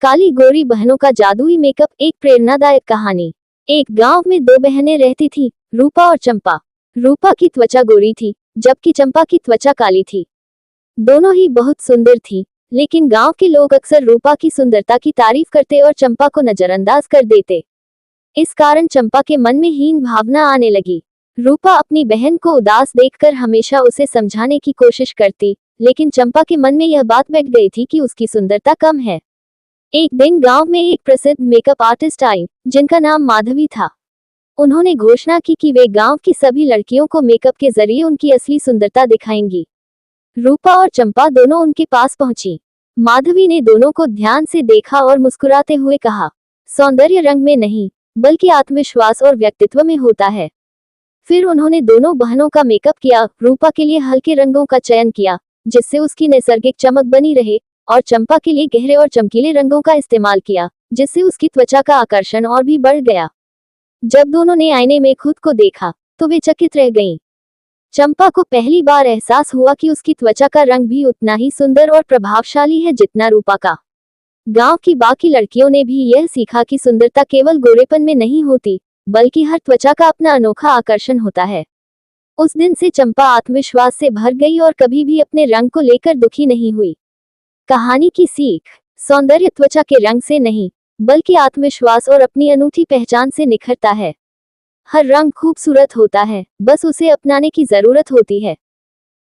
काली गोरी बहनों का जादुई मेकअप। एक प्रेरणादायक कहानी। एक गांव में दो बहनें रहती थीं, रूपा और चंपा। रूपा की त्वचा गोरी थी, जबकि चंपा की त्वचा काली थी। दोनों ही बहुत सुंदर थीं, लेकिन गांव के लोग अक्सर रूपा की सुंदरता की तारीफ करते और चंपा को नजरअंदाज कर देते। इस कारण चंपा के मन में हीन भावना आने लगी। रूपा अपनी बहन को उदास देखकर हमेशा उसे समझाने की कोशिश करती, लेकिन चंपा के मन में यह बात बैठ गई थी कि उसकी सुंदरता कम है। एक दिन गांव में एक प्रसिद्ध मेकअप आर्टिस्ट आई, जिनका नाम माधवी था। उन्होंने घोषणा की कि वे गांव की सभी लड़कियों को मेकअप के जरिए उनकी असली सुंदरता दिखाएंगी। रूपा और चंपा दोनों उनके पास पहुंची। माधवी ने दोनों को ध्यान से देखा और मुस्कुराते हुए कहा, सौंदर्य रंग में नहीं, बल्कि आत्मविश्वास और व्यक्तित्व में होता है। फिर उन्होंने दोनों बहनों का मेकअप किया। रूपा के लिए हल्के रंगों का चयन किया, जिससे उसकी नैसर्गिक चमक बनी रहे, और चंपा के लिए गहरे और चमकीले रंगों का इस्तेमाल किया, जिससे उसकी त्वचा का आकर्षण और भी बढ़ गया। जब दोनों ने आईने में खुद को देखा, तो वे चकित रह गईं। चंपा को पहली बार एहसास हुआ कि उसकी त्वचा का रंग भी उतना ही सुंदर और प्रभावशाली है जितना रूपा का। गांव की बाकी लड़कियों ने भी यह सीखा कि सुंदरता केवल गोरेपन में नहीं होती, बल्कि हर त्वचा का अपना अनोखा आकर्षण होता है। उस दिन से चंपा आत्मविश्वास से भर गई और कभी भी अपने रंग को लेकर दुखी नहीं हुई। कहानी की सीख। सौंदर्य त्वचा के रंग से नहीं, बल्कि आत्मविश्वास और अपनी अनूठी पहचान से निखरता है। हर रंग खूबसूरत होता है, बस उसे अपनाने की जरूरत होती है।